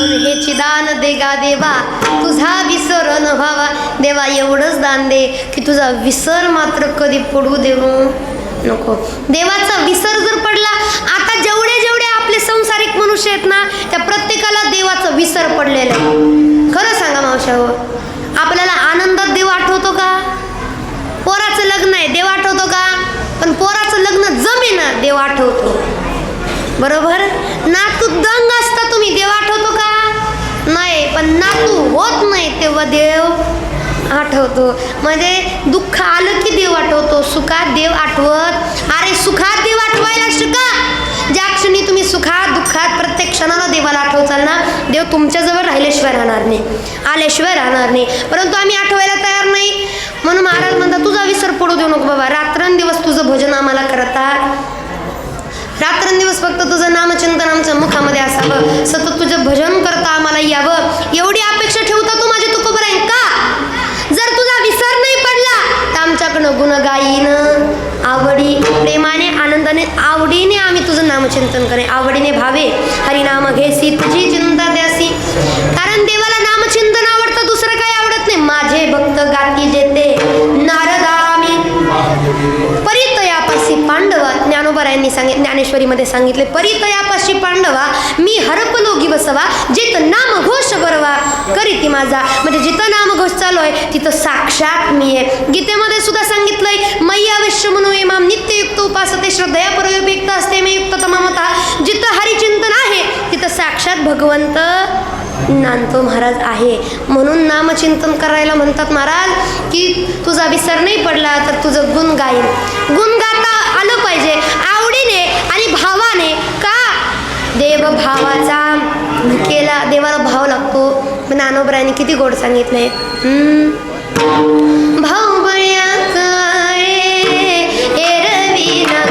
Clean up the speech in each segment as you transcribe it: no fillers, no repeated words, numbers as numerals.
म्हणून हे दान दे गा देवा तुझा विसर न व्हावा. देवा एवढंच दान दे की तुझा विसर मात्र कधी पडू देऊ नको. देवाचा विसर जर पडला, आता जेवढे जेवढे आपले संसारिक मनुष्य आहेत ना, त्या प्रत्येकाला देवाचा विसर पडलेला आहे. खरं सांगा मावशाहो, आपल्याला आनंदात देव आठवतो का? पोराचं लग्न आहे देव आठवतो का? पण पोराचं लग्न जमेना देव आठवतो, बरोबर. नातू दंग असता तुम्ही देव आठवतो का? नाही. पण नातू होत नाही तेव्हा देव आठवतो. म्हणजे दुःख आलं की देव आठवतो, सुखात देव आठवत. अरे सुखात देव आठवायला शिका. ज्या क्षणी तुम्ही सुखात दुःखात प्रत्येक क्षणाला देवाला आठवचाल ना, देव तुमच्याजवळ राहिल्याशिवाय राहणार नाही, आल्याशिवाय राहणार नाही. परंतु आम्ही आठवायला तयार नाही. म्हणून महाराज म्हणतात तुझा विसर पडू देऊ नको बाबा. रात्रंदिवस तुझं भजन आम्हाला करतात, रात्रंदिवस फक्त तुझं नामचिंतन आमच्या मुखामध्ये असावं, सतत तुझं भजन करता आम्हाला यावं, एवढी अपेक्षा ठेवता तू माझे तुकोबराय का? जर तुझा विसर नाही पडला तर आमच्याकडनं गुण गाईन, आवडी प्रेमाने आनंदाने आवडीने आम्ही तुझं नामचिंतन करे, आवडीने भावे हरिनाम घेसी तुझी चिंता द्यासी. कारण देवाला नामचिंतन आवडतं, दुसरं काही आवडत नाही. माझे भक्त गाती जेते नारदामी परितयापाशी पांडवा. ज्ञानोबरायांनी ज्ञानेश्वरीमध्ये सांगितले, परितयापाशी पांडवा मी हरपलोगी बसवा, जित नाम घोष बरवा करीती माझा. म्हणजे जिथं नामघोष चालू आहे तिथं साक्षात मी आहे. गीतेमध्ये सुद्धा सांगितलंय, मय्या अवश्य म्हणून इमाम नित्ययुक्त उपासते श्रद्धया परयोपयुक्त असते मे युक्त तमामता. जिथं हरिचिंतन आहे तिथं साक्षात भगवंत नांदतो महाराज आहे. म्हणून नामचिंतन करायला म्हणतात महाराज की तुझा विसर नाही पडला तर तुझं गुण गाईन. गुण गाता आलं पाहिजे आवडीने आणि भावाने. का? देव भावाचा केला, देवाला भाव लागतो. ज्ञानोबरायांनी किती गोड सांगितलंय. भाऊ बळ्या करे एरवी ना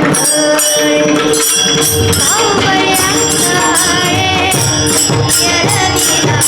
भाऊ बळ्या करे एरवी ना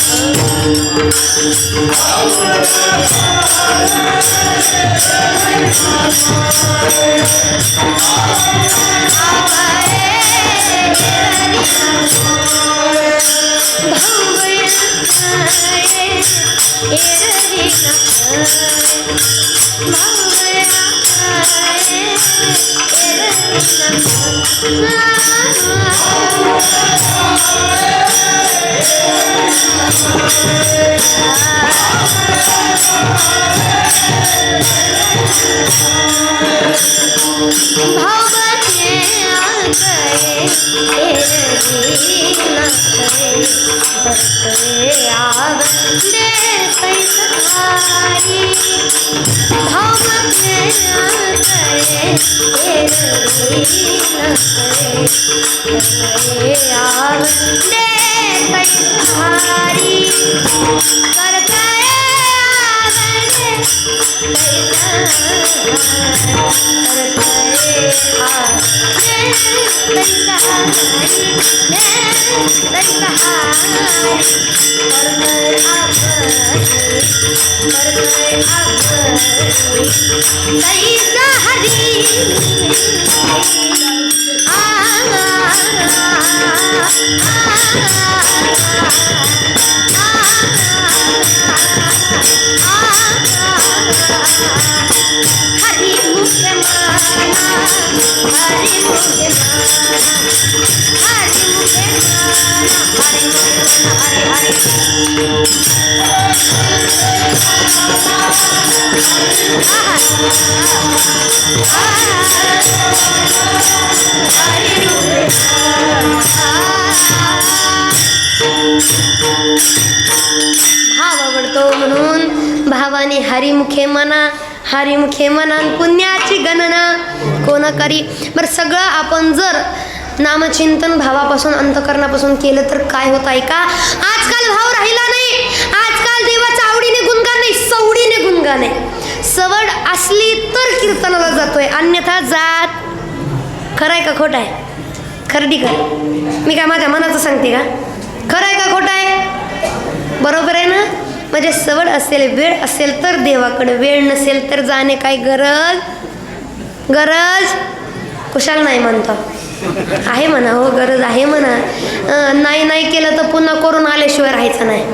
भाव आवडतो म्हणून भावाने हरिमुखे म्हणा, हरिमुखे म्हणा पुण्याची गणना कोण करी. बरं सगळं आपण जर नामचिंतन भावापासून अंतकरणापासून केलं तर काय होत आहे का? आजकाल भाव राहिला नाही. आजकाल देवाचा आवडीने गुणगान नाही, सवडीने गुणगान आहे. सवड असली तर कीर्तनाला जातोय, अन्यथा जात. खरं आहे का खोटं आहे? खरडी कर. मी काय माझ्या मनाचं सांगते का? खरं आहे का खोटं आहे? बरोबर आहे ना? म्हणजे सवड असेल, वेळ असेल तर देवाकडे, वेळ नसेल तर जाणे काय गरज कुशाल नाही म्हणतो. आहे म्हणा हो, गरज आहे म्हणा. नाही नाही केलं तर पुन्हा करून आल्याशिवाय राहायचं नाही.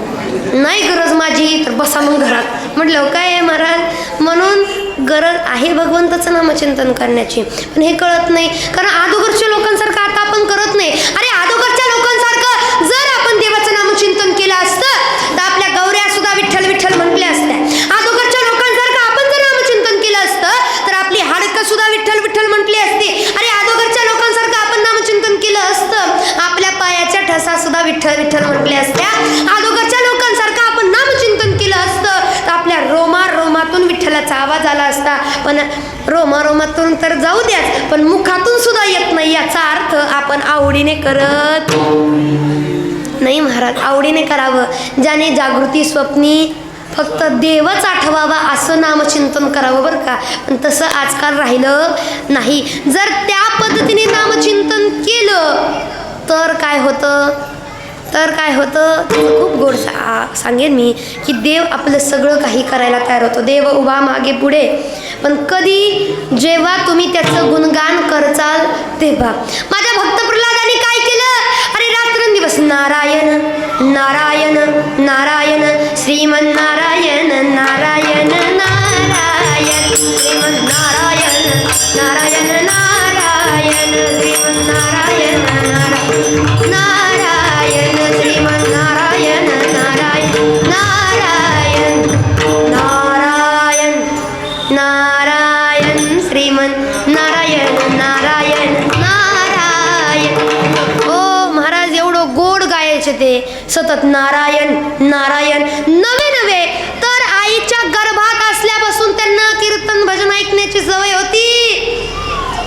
नाही गरज माझी तर बसा मग घरात. म्हटलं काय आहे महाराज, म्हणून गरज आहे भगवंताचं नामचिंतन करण्याची, पण हे कळत नाही. कारण अगोदरच्या लोकांसारखं आता आपण करत नाही. अरे अगोदरच्या लोकांसारखं जर आपण देवाचं नामचिंतन केलं असतं तर आपल्या गौऱ्या सुद्धा विठ्ठल विठ्ठल म्हटल्या असत्या. अगोदरच्या लोकांसारखं आपण जर नामचिंतन केलं असतं तर आपली हाडकं सुद्धा विठ्ठल विठ्ठल म्हटली असती. अरे अगोदरच्या लोकांसारखं आपण नामचिंतन केलं असतं आपल्या पायाच्या ठसा सुद्धा विठ्ठल विठ्ठल म्हटल्या असत्या. अगोदरच्या लोकांसारखं आपण नामचिंतन केलं असतं तर आपल्या रोमातून विठ्ठलाचा आवाज आला असता. पण रोमातून तर जाऊ द्याच, पण मुखातून सुद्धा येत नाही. याचा अर्थ आपण आवडीने करत नाही महाराज. आवडीने करावं. ज्याने जागृती स्वप्नी फक्त देवच आठवावा असं नामचिंतन करावं बरं का. पण तसं आजकाल राहिलं नाही. जर त्या पद्धतीने नामचिंतन केलं तर काय होतं खूप गोड सांगेन मी की देव आपलं सगळं काही करायला तयार होतो. देव उभा मागे पुढे. पण कधी जेव्हा तुम्ही त्याचं गुणगान करचाल तेव्हा. माझ्या भक्त प्रल्हादाने काय केलं, अरे रात्रंदिवस नारायण नारायण नारायण श्रीमन्नारायण नारायण नारायण श्रीमन्नारायण नारायण नारायण श्रीमन्नारायण नारायण नारायण श्रीमन्नारायण नारायण नारायण नारायण नारायण श्रीमन नारायण नारायण नारायण. ओ महाराज एवढं गोड गायचे ते सतत नारायण नारायण. नवे तर आईच्या गर्भात असल्यापासून त्यांना कीर्तन भजन ऐकण्याची सवय होती.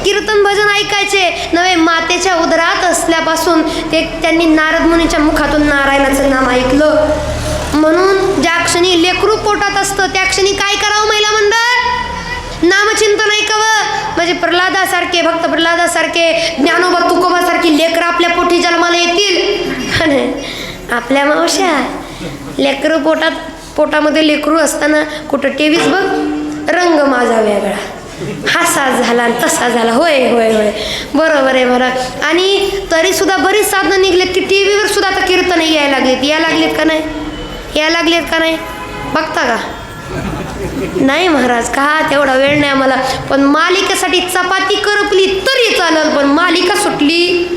कीर्तन भजन ऐकायचे. नवे मातेच्या उदरात असल्यापासून त्यांनी नारद मुनीच्या मुखातून नारायणाचं नाम ऐकलं. म्हणून ज्या क्षणी लेकरू पोटात असतं त्या क्षणी काय करावं महिला मंडळ, नामचिंतन ऐकावं. म्हणजे प्रल्हादासारखे, भक्त प्रल्हादासारखे, ज्ञानोबा तुकोबासारखी लेकरं आपल्या पोटी जन्माला येतील. आपल्या मावश्या लेकरू पोटामध्ये लेकरू असताना कुठं टीव्हीच बघ, रंग माझा वेगळा, हासा झाला तसा झाला. होय होय होय बरोबर आहे बरं. आणि तरी सुद्धा बरीच साधनं निघलेत की टी व्हीवर सुद्धा आता कीर्तन यायला लागलेत का नाही बघता का? नाही महाराज, का तेवढा वेळ नाही आम्हाला. पण मालिकेसाठी चपाती करपली तरी चालेल, पण मालिका सुटली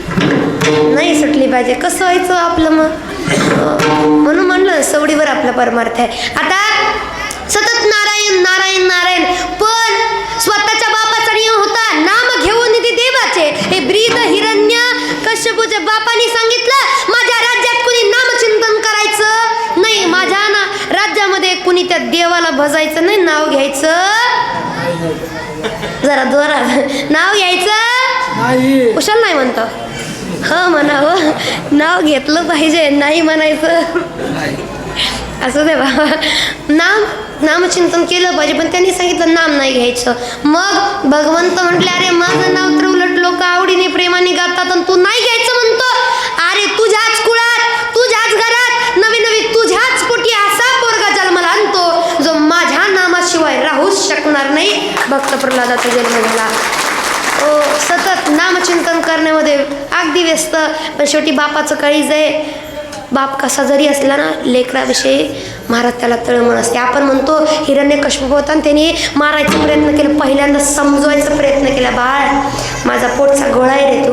पाहिजे. कसं व्हायचं आपलं मग. म्हणून म्हणलं सवडीवर आपला परमार्थ आहे. आता सतत नारायण नारायण नारायण. पण स्वतःच्या बापाचा नियम होता नाम घेऊन ते देवाचे. हे ब्रीद हिरण्य कश्यपूच्या बापाने सांगितलं माझ्या राज्यात कुणी नामचिंतन करायचं नाही. माझ्या राज्यामध्ये कुणी त्या देवाला भजायचं नाही. नाव घ्यायचं जरा जोरात, नाव घ्यायचं कुशाल नाही म्हणतो. म्हणावं, नाव घेतलं पाहिजे, नाही म्हणायचं. असं दे बाबा, नामचिंतन केलं पाहिजे. पण त्यांनी सांगितलं नाम नाही घ्यायचं. मग भगवंत म्हटले अरे माझं नाव तर उलट लोक आवडीने प्रेमाने गातात आणि तू नाही घ्यायचं म्हणतो. अरे तुझ्याच कुळात तुझ्याच घरात नवी तुझ्याच पोटी असा पोरगा जन्माला आणतो जो माझ्या नामाशिवाय राहूच शकणार नाही. भक्त प्रल्हादाचा जन्म झाला. सतत नामचिंतन करण्यामध्ये अगदी व्यस्त. पण शेवटी बापाचं काळीज आहे. बाप कसा जरी असला ना लेकराविषयी महाराज त्याला तळमळ असते. आपण म्हणतो हिरण्यकश्यप होता आणि त्यांनी मारायचा प्रयत्न केला. पहिल्यांदा समजवायचा प्रयत्न केला, बाळ माझा पोटचा गोळा आहे रे तू,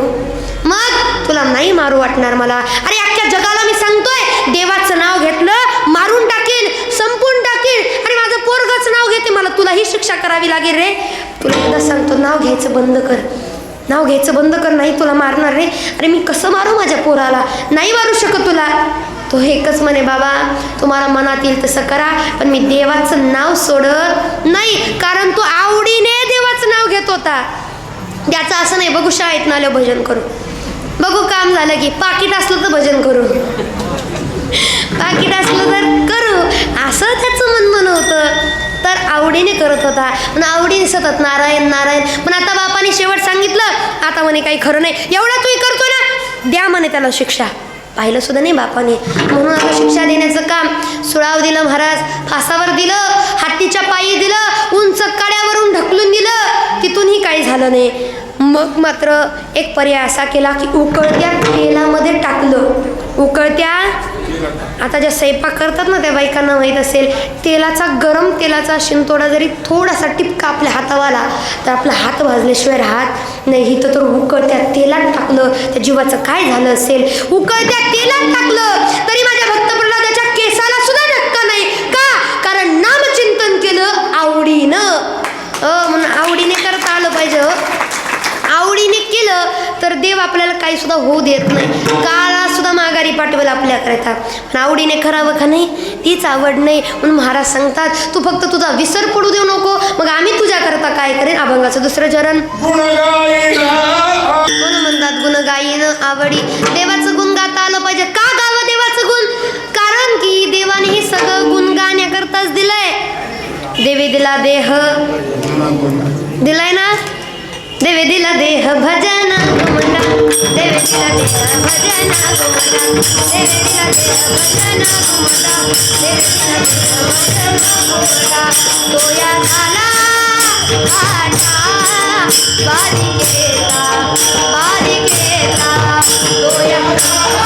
मग तुला नाही मारू वाटणार मला. अरे अख्ख्या जगाला मी सांगतोय देवाचं नाव घेतलं मारून टाकीन, संपून टाकीन. आणि माझं पोरगंच नाव घेते, मला तुलाही शिक्षा करावी लागेल रे. तुला एकदा सांगतो नाव घ्यायचं बंद कर, नाव घ्यायचं बंद कर, नाही तुला मारणार रे. अरे मी कसं मारू माझ्या पोराला, नाही मारू शकत तुला. तो एकच म्हणे बाबा तुम्हाला मनात येईल तसं करा, पण मी देवाचं नाव सोडत नाही. कारण तो आवडीने देवाचं नाव घेत होता. त्याचं असं नाही बघू शाळेत आलो भजन करू, बघू काम झालं की पाकिट असलं तर भजन करू, पाकिट असलं तर करू, असं त्याचं म्हणणं होतं. तर आवडीने करत होता, पण आवडीने सतत नारायण नारायण. पण आता बापाने शेवट सांगितलं, आता म्हणे काही खरं नाही, एवढा तू करतो ना, द्या म्हणे त्याला शिक्षा. पाहिलं सुद्धा नाही बापाने. म्हणून आता शिक्षा देण्याचं काम सुळाव दिलं महाराज, फासावर दिलं, हत्तीच्या पायी दिलं, उंच कड्यावरून ढकलून दिलं, तिथूनही काही झालं नाही. मग मात्र एक पर्याय असा केला की उकळत्या तेलामध्ये टाकलं. उकळत्या, आता ज्या स्वयंपाक करतात ना त्या बायकांना माहीत असेल, तेलाचा, गरम तेलाचा शिंतोडा जरी थोडासा टिपका आपल्या हातावर आला तर आपला हात भाजल्याशिवाय राहत नाही. इथं तर उकळत्या तेलात टाकलं, त्या जीवाचं काय झालं असेल. उकळत्या तेलात टाकलं तरी माझ्या भक्त प्रल्हादाच्या केसाला सुद्धा धक्का नाही. का? कारण नामचिंतन केलं आवडीनं. म्हणून आवडीने करता आलं पाहिजे. आवडीने केलं तर देव आपल्याला काही सुद्धा होऊ देत नाही. काळा सुद्धा माघारी पाठवेल आपल्या करता. पण आवडीने करावं का नाही, तीच आवड नाही. म्हणून महाराज सांगतात, तू फक्त तुझा विसर पडू देऊ नको, मग आम्ही तुझ्या करता काय करेन. अभंगाचं दुसरं चरण. म्हणून म्हणतात गुण गायीन आवडी. देवाचं गुण गाता आलं पाहिजे. का गावं देवाचं गुण? कारण की देवाने हे सगळं गुण गाण्याकरताच दिलंय. देवी दिला देह, दिलाय ना. देवे दिला देह भजन घुमटा, देवे दिला देह भजन घुमटा, देवे दिला देह भजन घुमटा, देवे दिला देह भजन घुमटा. तोया झाला आटा बालिकेला, बालिकेला तोया बालिकेला.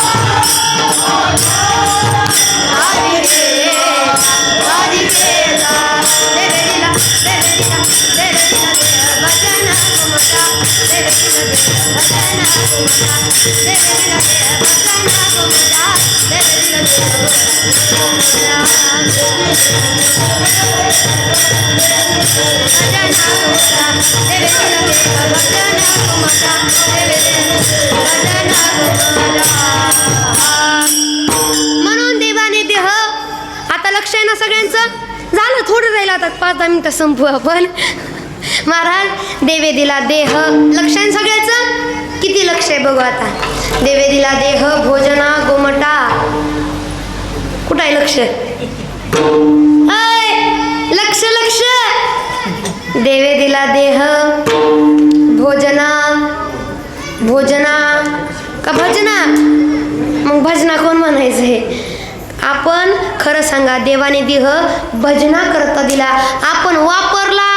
देवे दिला, देवे दिला, देवे दिला देह भजन घुमटा, देवे दिला देह भजन घुमटा, देवे दिला देह भजन घुमटा, देवे दिला देह म्हणून देवाने देह. आता लक्ष आहे ना सगळ्यांचं. झालं, थोडं राहिलं, आता 5-10 मिनिटं संपू आपण. महाराज देवे दिला देह, लक्ष आहे सगळ्याचं. किती लक्ष आहे बघू आता. देवे दिला देह भोजना गोमटा. कुठं आहे लक्ष? लक्ष लक्ष. देवे दिला देह भोजना, भोजना का भजना? मग भजना कोण म्हणायचं हे? आपण खरं सांगा, देवाने देह भजना करता दिला, आपण वापरला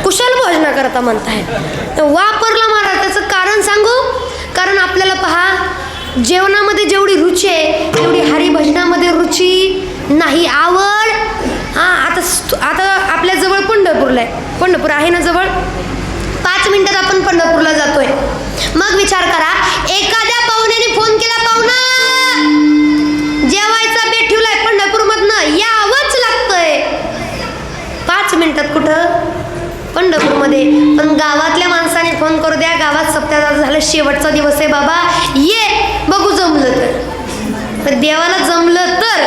कुशल भोजना करता म्हणताय. वापरला महाराज. त्याचं कारण सांगू. कारण आपल्याला पहा, जेवणामध्ये जेवढी रुची आहे तेवढी हरिभजनामध्ये रुची नाही, आवड. आता आपल्या जवळ पंढरपूरला आहे. पंढरपूर आहे ना जवळ. 5 मिनिटात आपण पंढरपूरला जातोय. मग विचार करा, एखाद्या पाहुण्याने फोन केला, पाहुणा जेवायचा बेट ठेवलाय पंढरपूरमधनं, यावंच लागतंय. 5 मिनिटात कुठं? पंढरपूरमध्ये. पण गावातल्या माणसाने फोन करू द्या, गावात सप्ताह झालं, शेवटचा दिवस आहे बाबा, ये बघू जमलं तर. देवाला जमलं तर.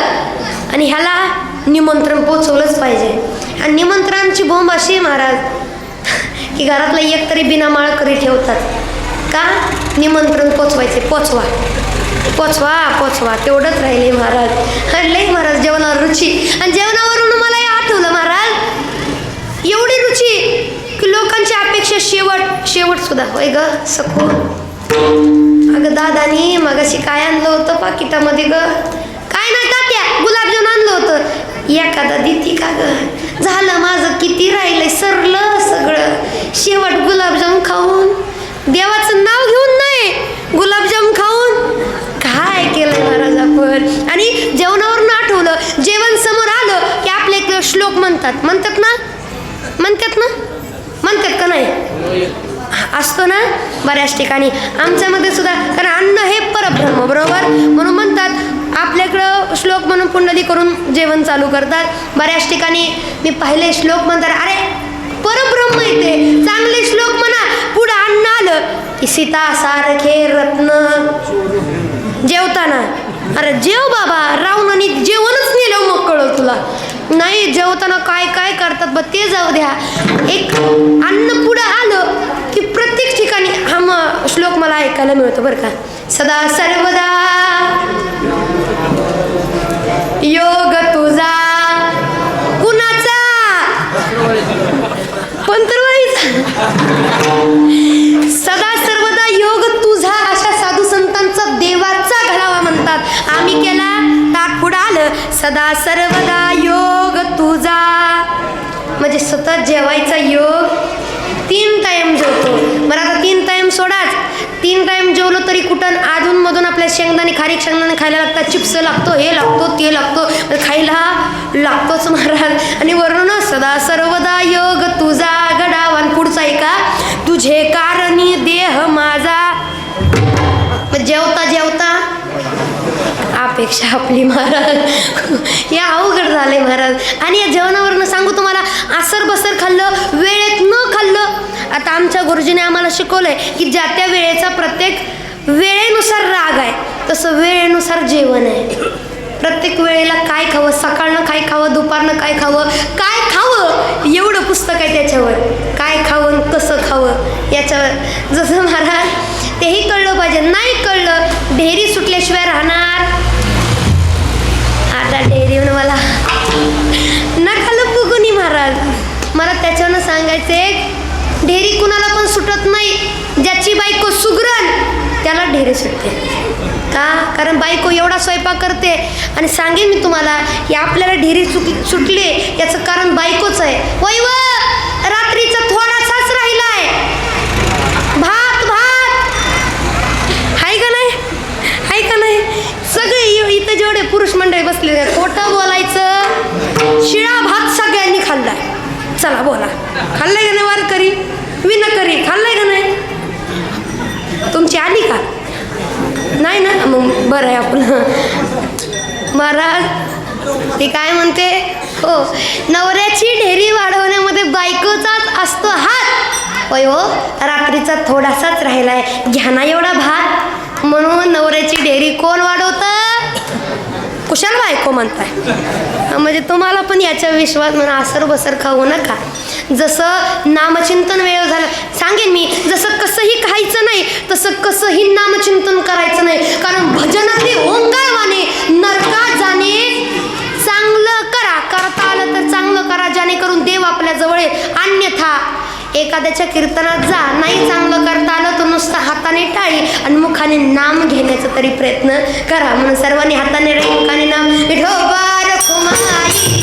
आणि ह्याला निमंत्रण पोचवलंच पाहिजे. आणि निमंत्रणाची बोंब अशी आहे महाराज की घरातला एक तरी बिना माळकरी ठेवतात. का? निमंत्रण पोचवायचे. पोचवा पोचवा पोचवा, तेवढंच राहिले महाराज. लई महाराज जेवणावर रुची. आणि जेवणावरून मलाही आठवलं महाराज, एवढी रुची की लोकांची अपेक्षा शेवट सुद्धा. होय ग सखू, अगं दादानी मगाशी काय आणलं होतं पाकिटामध्ये ग? काय नाही तात्या, गुलाबजाम आणलं होतं. एखादा देती का ग? झालं माझं किती राहिलंय, सरलं सगळं. शेवट गुलाबजाम खाऊन, देवाचं नाव घेऊन नाही, गुलाबजाम खाऊन काय केलंय महाराज आपण. आणि जेवणावरून आठवलं, जेवण समोर आलं की आपले एक श्लोक म्हणतात ना, म्हणतात का नाही? असतो ना बऱ्याच ठिकाणी. आमच्यामध्ये सुद्धा. कारण अन्न हे परब्रह्म, बरोबर. म्हणून म्हणतात आपल्याकडं श्लोक म्हणून पुंडली करून जेवण चालू करतात. बऱ्याच ठिकाणी मी पाहिले श्लोक म्हणतात, अरे परब्रह्म येते, चांगले श्लोक म्हणा. पुढं अन्न आलं की सीता सारखे रत्न. जेवताना अरे जेव बाबा, राहून आणि जेवणच नेलं मग कळलं तुला. नाही, जेवताना काय काय करतात बघ, ते जाऊ द्या. एक अन्न पुढं आलं की प्रत्येक ठिकाणी हा श्लोक मला ऐकायला मिळतो बरं का. सदा सर्वदा योग तुझा. कुणाचा? पंतप्रधानाचा. सदा सर्वदा योग तुझा, अशा साधू संतांचा देवाचा घडावा म्हणतात. आम्ही केला, ताट पुढं आलं, सदा सर्वदा योग तुझा. म्हणजे सतत जेवायचा योग 3 टाईम जेवतो. बरं आता 3 टाईम सोडाच, 3 टाईम जेवलो तरी कुठं अधूनमधून आपल्या शेंगदाणे खारीक शेंगदाणे खायला लागतात, चिप्स लागतो, हे लागतो ते लागतो, खायला लागतोच महाराज. आणि वरून सदा सर्वदा योग तुझा गडावान पुढचा आहे का, तुझे कारणी देह माझा. जेवता जेवता अपेक्षा आपली महाराज, या अवघड झाले महाराज. आणि या जेवणावरनं सांगू तुम्हाला, आसर बसर खाल्लं, वेळेत न खाल्लं. आता आमच्या गुरुजीने आम्हाला शिकवलंय की ज्या त्या वेळेचा प्रत्येक वेळेनुसार राग आहे, तसं वेळेनुसार जेवण आहे. प्रत्येक वेळेला काय खावं, सकाळनं काय खावं, दुपारनं काय खावं, काय खावं एवढं पुस्तक आहे त्याच्यावर. काय खावं कसं खावं याच्यावर. जसं महाराज तेही कळलं पाहिजे. नाही कळलं, ढेरी सुटल्याशिवाय राहणार. आता ढेरीवर मला नका बघूनी महाराज. मला त्याच्यानं सांगायचे, ढेरी कुणाला पण सुटत नाही. ज्याची बायको सुगरण त्याला ढेरी सुटते. का? कारण बायको एवढा स्वयंपाक करते. आणि सांगेन मी तुम्हाला की आपल्याला ढेरी सुटली याचं कारण बायकोच आहे. वय रात्रीचा थोडासाच राहिलाय भात भात, हाय का नाही, हाय का नाही. सगळे इथं जेवढे पुरुष मंडळी बसले, खोटं बोलायचं, शिळा भात सगळ्यांनी खाल्लाय. चला बोला, खाल्लाय का नाही वारकरी विनकरी, खाल्लाय का नाही. तुमची आली का नाही ना, मग बरं आहे आपलं. महाराज ती काय म्हणते, हो नवऱ्याची ढेरी वाढवण्यामध्ये बायकोचाच असतो हात. होय हो, रात्रीचा थोडासाच राहिलाय, घ्या ना एवढा भात. म्हणून नवऱ्याची ढेरी कोण वाढवतं, कुशाल बायको म्हणताय. म्हणजे तुम्हाला पण याच्या विश्वास म्हणून आसर बसर खाऊ नका. जसं नामचिंतन वेळ झालं सांगेन मी, जसं कसंही खायचं नाही तसं कसंही नामचिंतन करायचं नाही. कारण भजनातले ओंकारवाने नरकात जाणे. चांगलं करा, करता आलं तर चांगलं करा, जेणेकरून देव आपल्या जवळ येईल. अन्यथा एखाद्याच्या कीर्तनात जा, नाही चांगलं करता आलं तर नुसतं हाताने टाळी आणि मुखाने नाम घेण्याचा तरी प्रयत्न करा. म्हणून सर्वांनी हाताने रे मुखाने नाम विठोबा रखुमाई.